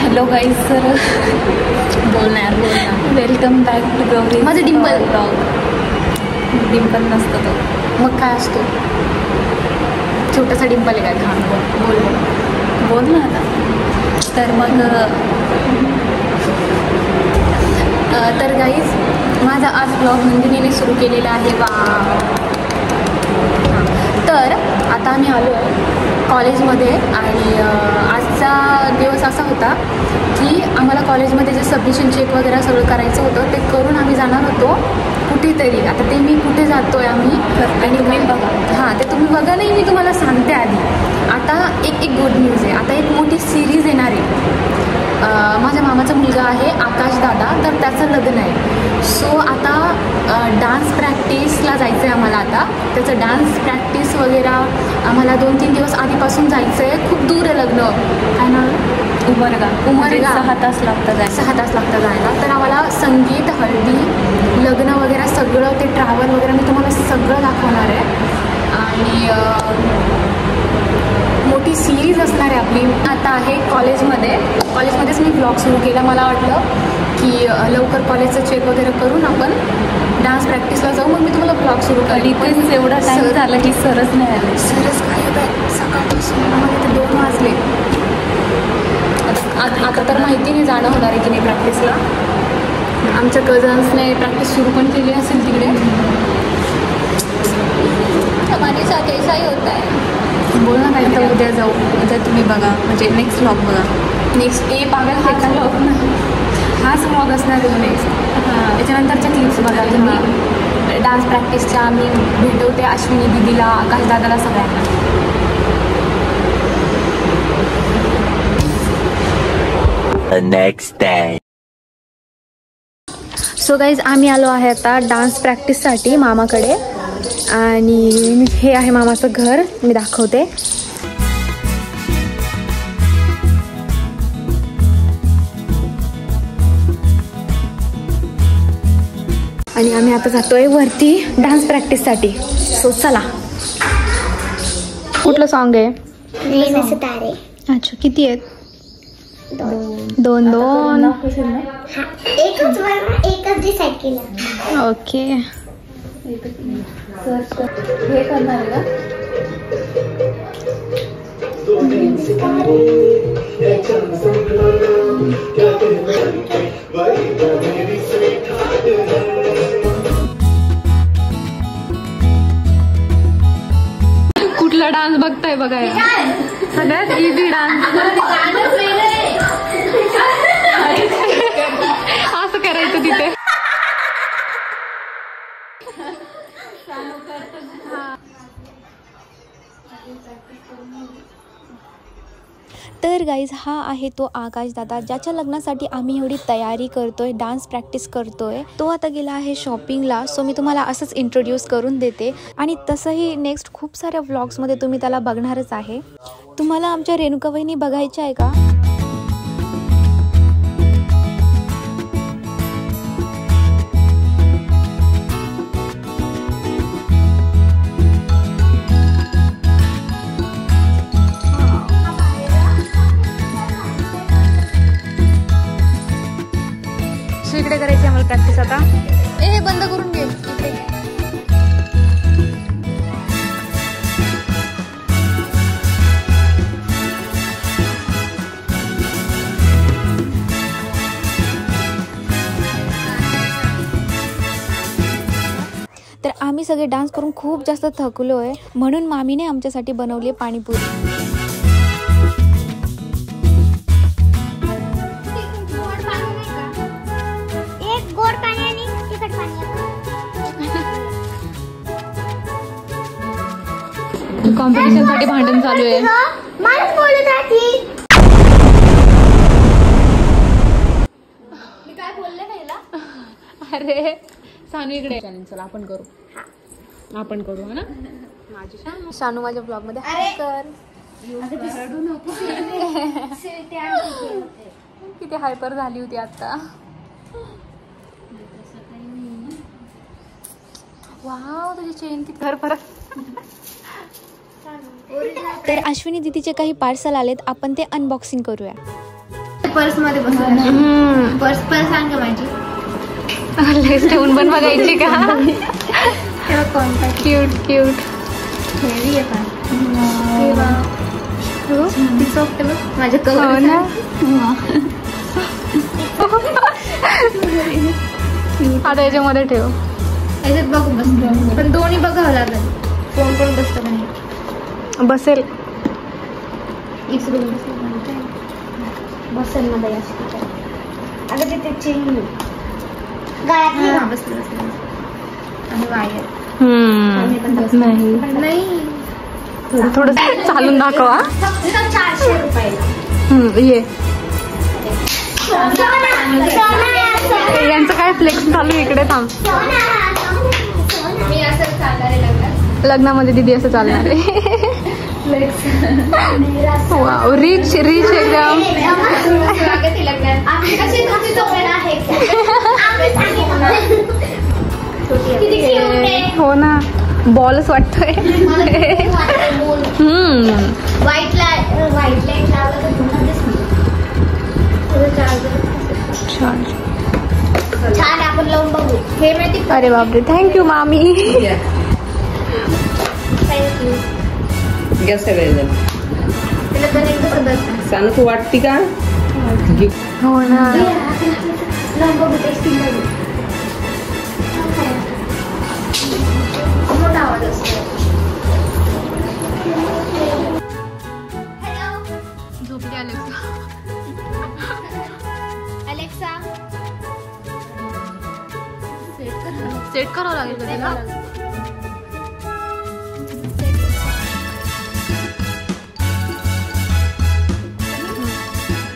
Hello guys, तर बोलणार welcome back to Gauri. माझं डिंपल ब्लॉग. डिंपल नसतो तो, मग काय असतो? छोटासा डिंपल आहे काय? बोल ना आता. तर मग तर गाईज, माझा आज ब्लॉग नंदिनीने सुरू केलेला आहे. तर आता आम्ही आलो कॉलेजमध्ये आणि आजचा दिवस असा होता की आम्हाला कॉलेजमध्ये जे सबमिशन चेक वगैरे सगळं करायचं होतं ते करून आम्ही जाणार होतो कुठेतरी. आता ते मी कुठे जातो आहे आम्ही आणि तुम्ही बघा. हां, ते तुम्ही बघा. नाही, मी तुम्हाला सांगते आधी. आता एक गुड न्यूज आहे. आता एक मोठी सिरीज येणार आहे. माझ्या मामाचा मुलगा आहे आकाश दादा, तर त्याचं लग्न आहे. सो आता डान्स प्रॅक्टिसला जायचं आहे आम्हाला. आता त्याचं डान्स प्रॅक्टिस वगैरे आम्हाला 2-3 दिवस आधीपासून जायचं आहे. खूप दूर आहे लग्न. काय नाव? उमरगा. 6 तास लागतात जायला. 6 तास लागतात जायला. तर आम्हाला संगीत, हळदी, लग्न वगैरे सगळं, ते ट्रॅव्हल वगैरे मी तुम्हाला सगळं दाखवणार आहे. आणि मोठी सिरीज असणार आहे आपली. आता आहे कॉलेजमध्येच मी ब्लॉग सुरू केला. मला वाटलं की लवकर कॉलेजचं चेक वगैरे करून आपण डान्स प्रॅक्टिसला जाऊ. मग मी तुम्हाला ब्लॉग सुरू केली. इथेच एवढा टाईम झाला की सरच नाही आले. सरच काय होतं सकाळपासून आम्हाला ते 2 वाजले. आता तर माहिती नाही जाणं होणार आहे की नाही प्रॅक्टिसला. आमच्या कझन्सने प्रॅक्टिस सुरू पण केली असेल तिकडे. हमारे साथ ऐसा ही होता है. बोल ना काय. आता उद्या जाऊ. उद्या तुम्ही बघा, म्हणजे नेक्स्ट व्लॉग बघा. नेक्स्ट पागल हाच व्लॉग ना, हाच व्लॉग असणार आहे नेक्स्ट. त्याच्यानंतरच्या क्लिप्स बघा तुम्ही. डान्स प्रॅक्टिसच्या आम्ही भेटवते अश्विनी दिदीला, आकाश दादाला, सगळ्यांना. The next day. So guys, आम्ही आलो आहे आता डान्स प्रॅक्टिससाठी मामाकडे. आणि हे आहे मामाचं घर, मी दाखवते. आणि आम्ही आता जातोय वरती डान्स प्रॅक्टिससाठी. सो चला. कुठलं सॉन्ग आहे? तारे. अच्छा, किती आहेत? 2 एकच डिसाईड केलं. ओके. हे करणार आहे का? कुठला डान्स बघताय बघायला? सगळ्यात इझी डान्स. असं करायचं तिथे. तर गाईज, हा आहे तो आकाश दादा, ज्याच्या लग्नासाठी आम्ही एवढी तयारी करतोय, डान्स प्रॅक्टिस करतोय. तो आता गेला आहे शॉपिंगला. सो मी तुम्हाला असंच इंट्रोड्यूस करून देते. आणि तसंही नेक्स्ट खूप साऱ्या व्लॉग्समध्ये तुम्ही त्याला बघणारच आहे. तुम्हाला आमच्या रेणुका वहिनी बघायच्या आहे का? इकडे करायची आम्हाला प्रॅक्टिस आता. हे बंद करून घे. तर आम्ही सगळे डान्स करून खूप जास्त थकलो आहे, म्हणून मामीने आमच्यासाठी बनवली पाणीपुरी. कॉम्पिटिशन साठी भांडण चालू आहे. मी काय बोलले नाही. अरे सानू इकडे. चला आपण करू ना. माझी सानू माझ्या ब्लॉग मध्ये किती हायपर झाली होती आता. वाव, तुझी चेन किती घर परत. तर अश्विनी दीदीचे काही पार्सल आलेत, आपण ते अनबॉक्सिंग करूया. पर्स मध्ये हम्म. पर्स सांग माझी लगेच ठेवून पण बघायची का? तेव्हा कोणता क्यूट क्यूट. हेवी आहे पण सॉफ्ट बघ माझ्या हो कवर ना. आता याच्यामध्ये ठेव. याच्यात बघू बसतो पण दोन्ही बघावं लागेल. फोन पण बसतो का नाही बसेल. इसरून बसेल मध्ये अगं तिथे चेन बसलं आणि वायर नाही नाही थोडं चालून दाखवा. फक्त 400 रुपयाला ये यांचं काय फ्लेक्स चालू आहे इकडे. थांब. मी असं चालणार आहे लग्नात. लग्नामध्ये दीदी असं चालणार आहे. वाव रिच रिच एकदम. हो ना बॉलच वाटतोय. व्हाईट लाईट लावलं छान. छान आपण लावून बघू. हे माहिती अरे बापरे थँक्यू मामी. गॅस सगळेजण तिला कनेक्ट कसं बसतं सांगू वाटते का? हो ना. लावून बघू टेस्टिंग बघू. मोठा आवाज असतो. झोपली अलेक्सा सेट करावं लागेल का तिला?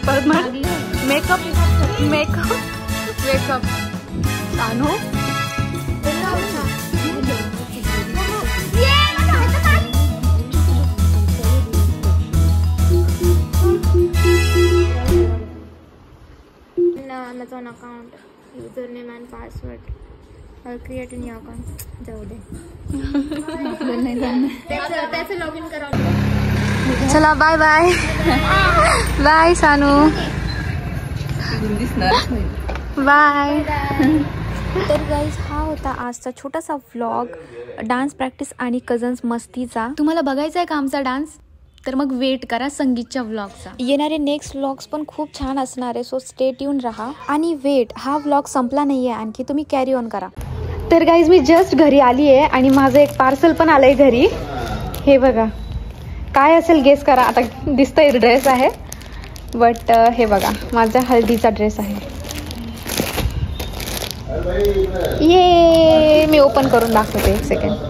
परत म्हण makeup makeup wake up Sanu. Amazon account, username and password. I'll create a new account. जाऊ दे. त्याचं लॉगिन करावं. चला bye bye. Bye Sanu. Bye. तर गाईज हा होता आजचा छोटासा व्लॉग डान्स प्रॅक्टिस आणि कझन्स मस्तीचा. तुम्हाला बघायचा आहे का आमचा डान्स? तर मग वेट करा संगीतच्या व्लॉगचा. येणारे नेक्स्ट व्लॉग्स पण खूप छान असणार आहे. सो स्टे ट्यून राहा. आणि वेट हा व्लॉग संपला नाही आहे आणखी, तुम्ही कॅरी ऑन करा. तर गाईज मी जस्ट घरी आली आहे आणि माझं एक पार्सल पण आलंय घरी. हे बघा काय असेल गेस करा. आता दिसतंय ड्रेस आहे बट हे बघा माझा हळदीचा ड्रेस आहे. ये मी ओपन करून दाखवते एक second.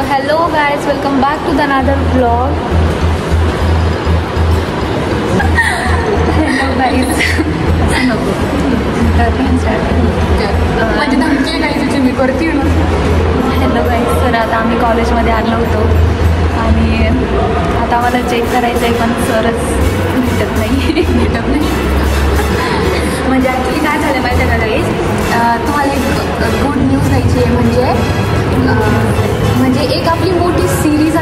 Hello guys, welcome back to the another vlog. Hello guys. माझी धमकी आहे काही तुझी मी करते ना. Hello guys. तर आता आम्ही कॉलेजमध्ये आलो होतो आणि आता आम्हाला चेक करायचं आहे पण सरच भेटत नाही. म्हणजे ॲक्च्युली काय झालं माहिती आहे का गाईज, तुम्हाला एक गुड न्यूज द्यायची आहे. म्हणजे एक आपली मोठी सिरीज